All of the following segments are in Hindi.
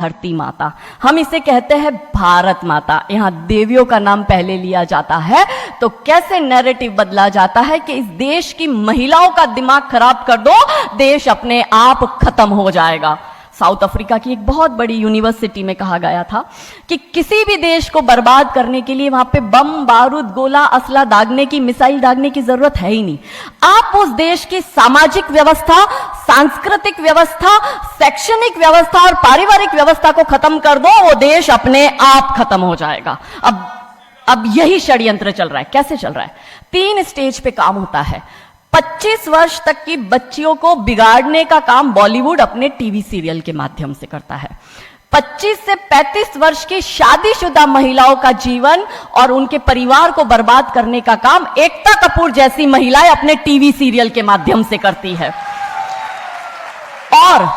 धरती माता, हम इसे कहते हैं भारत माता। यहाँ देवियों का नाम पहले लिया जाता है तो कैसे नैरेटिव बदला जाता है कि इस देश की महिलाओं का दिमाग खराब कर दो, देश अपने आप खत्म हो जाएगा। साउथ अफ्रीका की एक बहुत बड़ी यूनिवर्सिटी में कहा गया था कि किसी भी देश को बर्बाद करने के लिए वहां पे बम, बारूद, गोला, असला दागने की, मिसाइल दागने की जरूरत है ही नहीं। आप उस देश की सामाजिक व्यवस्था, सांस्कृतिक व्यवस्था, शैक्षणिक व्यवस्था और पारिवारिक व्यवस्था को खत्म कर दो, वो देश अपने आप खत्म हो जाएगा। अब यही षड्यंत्र चल रहा है। कैसे चल रहा है? 3 स्टेज पे काम होता है। 25 वर्ष तक की बच्चियों को बिगाड़ने का काम बॉलीवुड अपने टीवी सीरियल के माध्यम से करता है। 25 से 35 वर्ष की शादीशुदा महिलाओं का जीवन और उनके परिवार को बर्बाद करने का काम एकता कपूर जैसी महिलाएं अपने टीवी सीरियल के माध्यम से करती है। और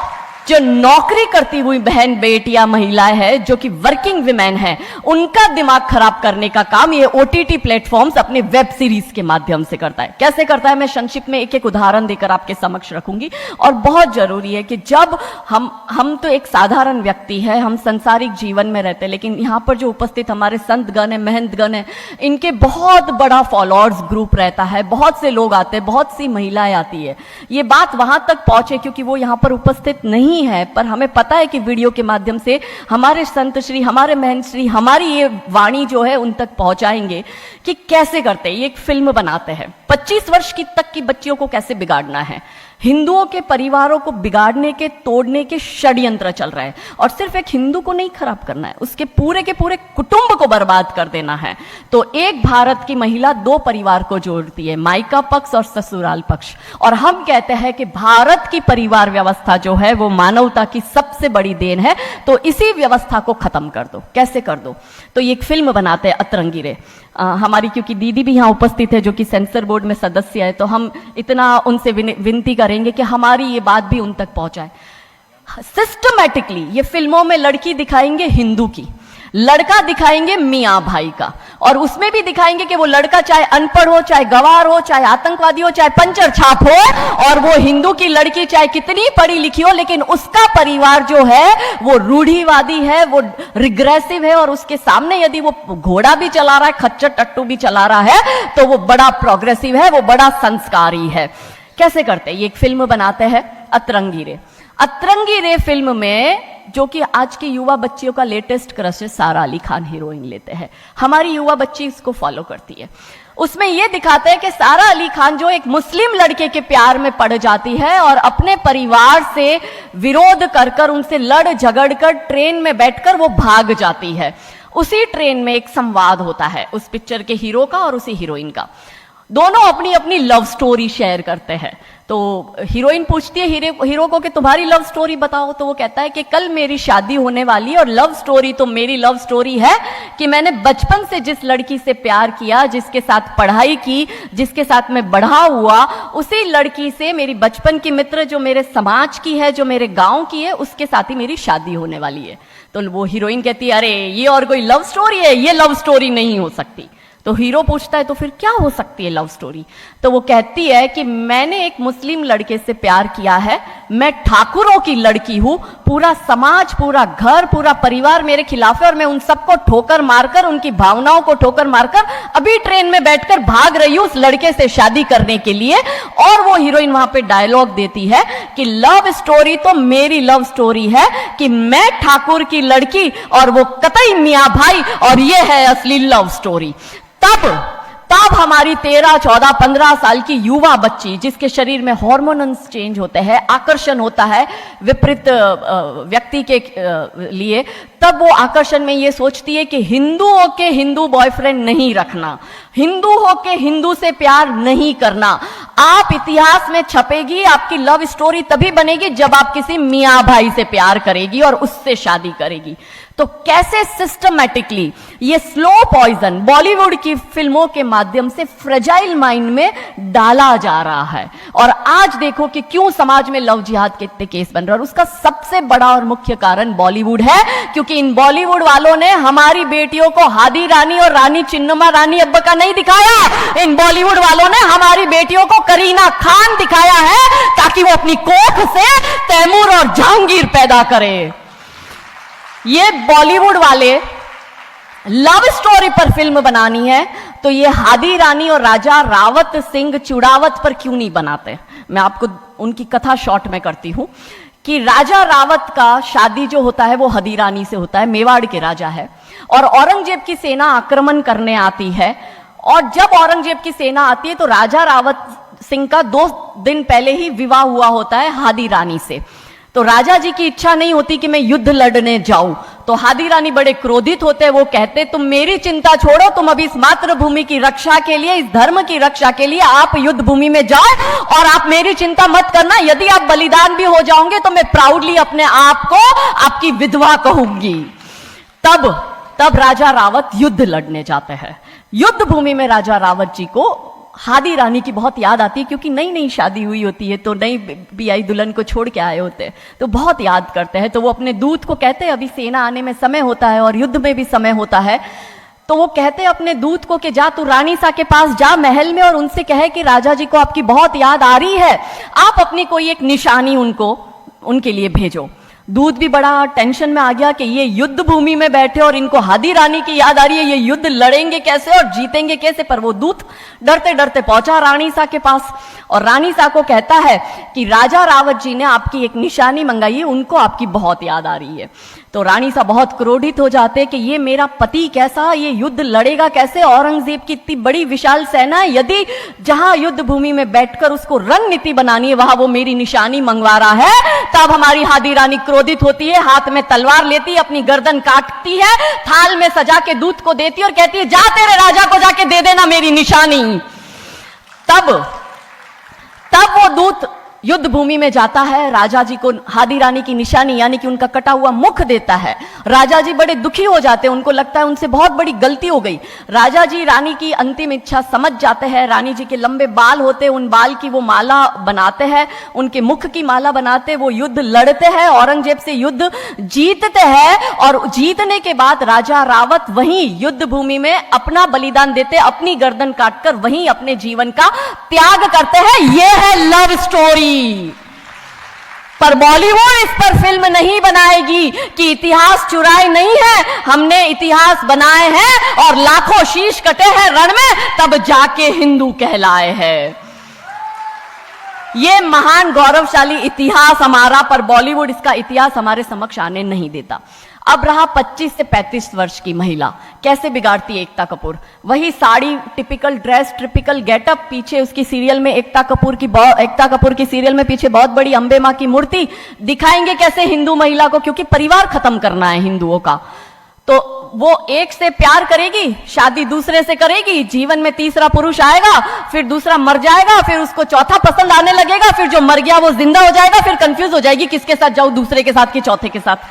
जो नौकरी करती हुई बहन, बेटियां, महिलाएं हैं, जो कि वर्किंग विमेन हैं, उनका दिमाग खराब करने का काम ये ओटीटी प्लेटफॉर्म्स अपने वेब सीरीज के माध्यम से करता है। कैसे करता है, मैं संक्षिप्त में एक एक उदाहरण देकर आपके समक्ष रखूंगी। और बहुत जरूरी है कि जब हम तो एक साधारण व्यक्ति है, हम संसारिक जीवन में रहते हैं, लेकिन यहां पर जो उपस्थित हमारे संतगण है, महंतगण है, इनके बहुत बड़ा फॉलोअर्स ग्रुप रहता है, बहुत से लोग आते हैं, बहुत सी महिलाएं आती है। ये बात वहां तक पहुंचे क्योंकि वो यहां पर उपस्थित नहीं है, पर हमें पता है कि वीडियो के माध्यम से हमारे संत श्री, हमारे महंत श्री, हमारी ये वाणी जो है उन तक पहुंचाएंगे कि कैसे करते हैं। ये एक फिल्म बनाते हैं 25 वर्ष तक की बच्चियों को कैसे बिगाड़ना है। हिंदुओं के परिवारों को बिगाड़ने के, तोड़ने के षड्यंत्र चल रहा है। और सिर्फ एक हिंदू को नहीं खराब करना है, उसके पूरे के पूरे कुटुंब को बर्बाद कर देना है। तो एक भारत की महिला 2 परिवार को जोड़ती है, मायका पक्ष और ससुराल पक्ष। और हम कहते हैं कि भारत की परिवार व्यवस्था जो है वो मानवता की सबसे बड़ी देन है। तो इसी व्यवस्था को खत्म कर दो। कैसे कर दो? तो ये एक फिल्म बनाते हैं अतरंगी रे। हमारी क्योंकि दीदी भी यहाँ उपस्थित है जो कि सेंसर बोर्ड में सदस्य है, तो हम इतना उनसे विनती करेंगे कि हमारी ये बात भी उन तक पहुंचाए। सिस्टमैटिकली ये फिल्मों में लड़की दिखाएंगे हिंदू की, लड़का दिखाएंगे मियाँ भाई का, और उसमें भी दिखाएंगे कि वो लड़का चाहे अनपढ़ हो, चाहे गवार हो, चाहे आतंकवादी हो, चाहे पंचर छाप हो, और वो हिंदू की लड़की चाहे कितनी पढ़ी लिखी हो, लेकिन उसका परिवार जो है वो रूढ़िवादी है, वो रिग्रेसिव है, और उसके सामने यदि वो घोड़ा भी चला रहा है, खच्चर टट्टू भी चला रहा है, तो वो बड़ा प्रोग्रेसिव है, वो बड़ा संस्कारी है। कैसे करते हैं? ये एक फिल्म बनाते हैं अतरंगी रे। अतरंगी रे फिल्म में, जो कि आज की युवा बच्चियों का लेटेस्ट क्रश है, सारा अली खान हीरोइन लेते हैं। हमारी युवा बच्ची इसको फॉलो करती है। उसमें यह दिखाते हैं कि सारा अली खान जो एक मुस्लिम लड़के के प्यार में पड़ जाती है और अपने परिवार से विरोध कर उनसे लड़ झगड़ कर ट्रेन में बैठकर वो भाग जाती है। उसी ट्रेन में एक संवाद होता है उस पिक्चर के हीरो का और उसी हीरोइन का। दोनों अपनी अपनी लव स्टोरी शेयर करते हैं। तो हीरोइन पूछती है हीरो को कि तुम्हारी लव स्टोरी बताओ। तो वो कहता है कि कल मेरी शादी होने वाली, और लव स्टोरी तो मेरी लव स्टोरी है कि मैंने बचपन से जिस लड़की से प्यार किया, जिसके साथ पढ़ाई की, जिसके साथ मैं बढ़ा हुआ, उसी लड़की से, मेरी बचपन की मित्र जो मेरे समाज की है, जो मेरे गांव की है, उसके साथ ही मेरी शादी होने वाली है। तो वो हीरोइन कहती है, अरे ये और कोई लव स्टोरी है? ये लव स्टोरी नहीं हो सकती। तो हीरो पूछता है, तो फिर क्या हो सकती है लव स्टोरी? तो वो कहती है कि मैंने एक मुस्लिम लड़के से प्यार किया है, मैं ठाकुरों की लड़की हूं, पूरा समाज, पूरा घर, पूरा परिवार मेरे खिलाफ है, और मैं उन सबको ठोकर मारकर, उनकी भावनाओं को ठोकर मारकर अभी ट्रेन में बैठकर भाग रही हूं उस लड़के से शादी करने के लिए। और वो हीरोइन वहां पे डायलॉग देती है कि लव स्टोरी तो मेरी लव स्टोरी है कि मैं ठाकुर की लड़की और वो कतई मियाँ भाई, और ये है असली लव स्टोरी। तब हमारी 13, 14, 15 साल की युवा बच्ची, जिसके शरीर में हार्मोन्स चेंज होते हैं, आकर्षण होता है विपरीत व्यक्ति के लिए, तब वो आकर्षण में ये सोचती है कि हिंदुओं के हिंदू बॉयफ्रेंड नहीं रखना, हिंदू हो के हिंदू से प्यार नहीं करना। आप इतिहास में छपेगी, आपकी लव स्टोरी तभी बनेगी जब आप किसी मियाँ भाई से प्यार करेगी और उससे शादी करेगी। तो कैसे सिस्टमैटिकली ये स्लो पॉइजन बॉलीवुड की फिल्मों के माध्यम से फ्रेजाइल माइंड में डाला जा रहा है। और आज देखो कि क्यों समाज में लव जिहाद के इतने केस बन रहे हैं, और उसका सबसे बड़ा और मुख्य कारण बॉलीवुड है। क्योंकि इन बॉलीवुड वालों ने हमारी बेटियों को हादी रानी और रानी चिन्नमा रानी अब्बा का नहीं दिखाया, इन बॉलीवुड वालों ने हमारी बेटियों को करीना खान दिखाया है, ताकि वो अपनी कोख से तैमूर और जहांगीर पैदा करे। ये बॉलीवुड वाले लव स्टोरी पर फिल्म बनानी है तो ये हादी रानी और राजा रावत सिंह चुड़ावत पर क्यों नहीं बनाते? मैं आपको उनकी कथा शॉर्ट में करती हूं कि राजा रावत का शादी जो होता है वो हदी रानी से होता है, मेवाड़ के राजा है, और औरंगजेब की सेना आक्रमण करने आती है। और जब औरंगजेब की सेना आती है तो राजा रावत सिंह का 2 दिन पहले ही विवाह हुआ होता है हादी रानी से। तो राजा जी की इच्छा नहीं होती कि मैं युद्ध लड़ने जाऊं, तो हादी रानी बड़े क्रोधित होते हैं। वो कहते तुम मेरी चिंता छोड़ो, तुम अभी इस मातृभूमि की रक्षा के लिए, इस धर्म की रक्षा के लिए आप युद्ध भूमि में जाओ और आप मेरी चिंता मत करना। यदि आप बलिदान भी हो जाओगे तो मैं प्राउडली अपने आप को आपकी विधवा कहूंगी। तब राजा रावत युद्ध लड़ने जाते हैं। युद्ध भूमि में राजा रावत जी को हादी रानी की बहुत याद आती है, क्योंकि नई नई शादी हुई होती है तो नई बियाई दुल्हन को छोड़ के आए होते हैं, तो बहुत याद करते हैं। तो वो अपने दूत को कहते हैं, अभी सेना आने में समय होता है और युद्ध में भी समय होता है, तो वो कहते हैं अपने दूत को कि जा तू रानी सा के पास जा महल में और उनसे कहे कि राजा जी को आपकी बहुत याद आ रही है, आप अपनी कोई एक निशानी उनके लिए भेजो। दूत भी बड़ा टेंशन में आ गया कि ये युद्ध भूमि में बैठे और इनको हादी रानी की याद आ रही है, ये युद्ध लड़ेंगे कैसे और जीतेंगे कैसे। पर वो दूत डरते डरते पहुंचा रानी सा के पास और रानी सा को कहता है कि राजा रावत जी ने आपकी एक निशानी मंगाई है, उनको आपकी बहुत याद आ रही है। तो रानी सा बहुत क्रोधित हो जाते कि ये मेरा पति कैसा, ये युद्ध लड़ेगा कैसे, औरंगजेब की इतनी बड़ी विशाल सेना है, यदि जहां युद्ध भूमि में बैठकर उसको रणनीति बनानी है वहां वो मेरी निशानी मंगवा रहा है। तब हमारी हादी रानी क्रोधित होती है, हाथ में तलवार लेती है, अपनी गर्दन काटती है, थाल में सजा के दूत को देती है और कहती है जा तेरे राजा को जाके दे देना मेरी निशानी। तब वो दूत युद्ध भूमि में जाता है, राजा जी को हादी रानी की निशानी यानी कि उनका कटा हुआ मुख देता है। राजा जी बड़े दुखी हो जाते हैं, उनको लगता है उनसे बहुत बड़ी गलती हो गई। राजा जी रानी की अंतिम इच्छा समझ जाते हैं। रानी जी के लंबे बाल होते हैं, उन बाल की वो माला बनाते हैं, उनके मुख की माला बनाते, वो युद्ध लड़ते हैं, औरंगजेब से युद्ध जीतते हैं। और जीतने के बाद राजा रावत वहीं युद्ध भूमि में अपना बलिदान देते, अपनी गर्दन काटकर वहीं अपने जीवन का त्याग करते हैं। यह है लव स्टोरी। पर बॉलीवुड इस पर फिल्म नहीं बनाएगी कि इतिहास चुराए नहीं है, हमने इतिहास बनाए हैं और लाखों शीश कटे हैं रण में, तब जाके हिंदू कहलाए हैं। ये महान गौरवशाली इतिहास हमारा, पर बॉलीवुड इसका इतिहास हमारे समक्ष आने नहीं देता। अब रहा 25 से 35 वर्ष की महिला, कैसे बिगाड़ती है एकता कपूर। वही sari, typical dress, typical getup, पीछे उसकी सीरियल में एकता कपूर की सीरियल में पीछे बहुत बड़ी अंबे मां की मूर्ति। दिखाएंगे कैसे हिंदू महिला को, क्योंकि परिवार खत्म करना है हिंदुओं का। तो वो एक से प्यार करेगी, शादी दूसरे से करेगी, जीवन में तीसरा पुरुष आएगा, फिर दूसरा मर जाएगा, फिर उसको चौथा पसंद आने लगेगा, फिर जो मर गया वो जिंदा हो जाएगा, फिर कंफ्यूज हो जाएगी किसके साथ जाऊं, दूसरे के साथ कि चौथे के साथ।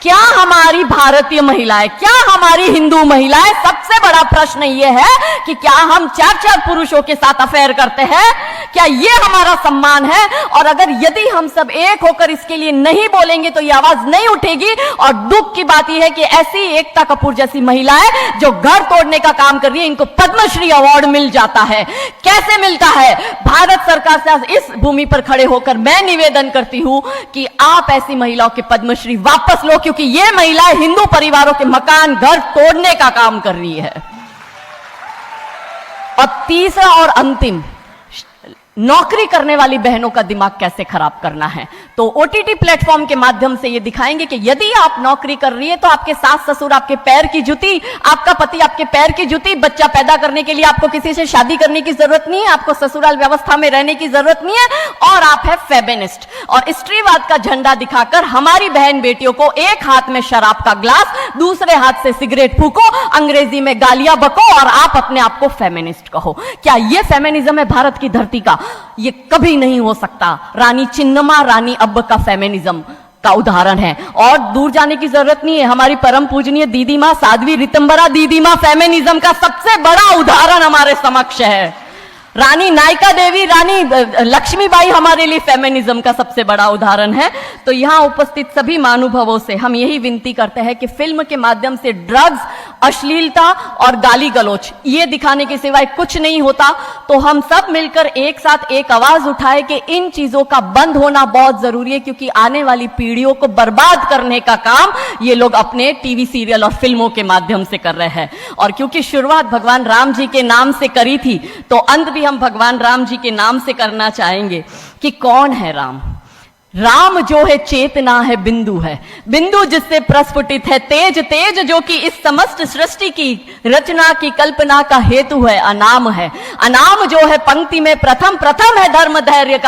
क्या हमारी भारतीय महिलाएं, क्या हमारी हिंदू महिलाएं, सबसे बड़ा प्रश्न यह है कि क्या हम 4-4 पुरुषों के साथ अफेयर करते हैं? क्या यह हमारा सम्मान है? और अगर यदि हम सब एक होकर इसके लिए नहीं बोलेंगे तो यह आवाज नहीं उठेगी। और दुख की बात यह है कि ऐसी एकता कपूर जैसी महिलाएं जो घर तोड़ने का काम कर रही है, इनको पद्मश्री अवार्ड मिल जाता है। कैसे मिलता है? भारत सरकार से इस भूमि पर खड़े होकर मैं निवेदन करती हूं कि आप ऐसी महिलाओं के पद्मश्री वापस लो, क्योंकि ये महिलाएं हिंदू परिवारों के मकान, घर तोड़ने का काम कर रही है। और तीसरा और अंतिम, नौकरी करने वाली बहनों का दिमाग कैसे खराब करना है। तो ओटीटी प्लेटफॉर्म के माध्यम से ये दिखाएंगे कि यदि आप नौकरी कर रही है तो आपके सास ससुर आपके पैर की जूती, आपका पति आपके पैर की जूती। बच्चा पैदा करने के लिए आपको किसी से शादी करने की जरूरत नहीं है, आपको ससुराल व्यवस्था में रहने की जरूरत नहीं है, और आप है फेमिनिस्ट। और स्त्रीवाद का झंडा दिखाकर हमारी बहन बेटियों को एक हाथ में शराब का ग्लास, दूसरे हाथ से सिगरेट फूको, अंग्रेजी में गालियां बको और आप अपने आप को फेमिनिस्ट कहो। क्या यह फेमिनिज्म है भारत की धरती का? ये कभी नहीं हो सकता। रानी चिन्नमा, रानी अब्ब का फेमिनिज्म का उदाहरण है। और दूर जाने की जरूरत नहीं है, हमारी परम पूजनीय दीदी मां साध्वी रितंबरा दीदी मां फेमिनिज्म का सबसे बड़ा उदाहरण हमारे समक्ष है। रानी नायका देवी, रानी लक्ष्मीबाई हमारे लिए फेमिनिज्म का सबसे बड़ा उदाहरण है। तो यहां उपस्थित सभी महानुभावों से हम यही विनती करते हैं कि फिल्म के माध्यम से ड्रग्स अश्लीलता और गाली गलौच, ये दिखाने के सिवाय कुछ नहीं होता। तो हम सब मिलकर एक साथ एक आवाज उठाए कि इन चीजों का बंद होना बहुत जरूरी है, क्योंकि आने वाली पीढ़ियों को बर्बाद करने का काम ये लोग अपने टीवी सीरियल और फिल्मों के माध्यम से कर रहे हैं। और क्योंकि शुरुआत भगवान राम जी के नाम से करी थी, तो अंत भी हम भगवान राम जी के नाम से करना चाहेंगे कि कौन है राम। राम जो है चेतना है, बिंदु है, बिंदु जिससे प्रस्फुटित है तेज, तेज जो कि इस समस्त सृष्टि की रचना की कल्पना का हेतु है, अनाम है, अनाम जो है पंक्ति में प्रथम, प्रथम है धर्म धैर्य का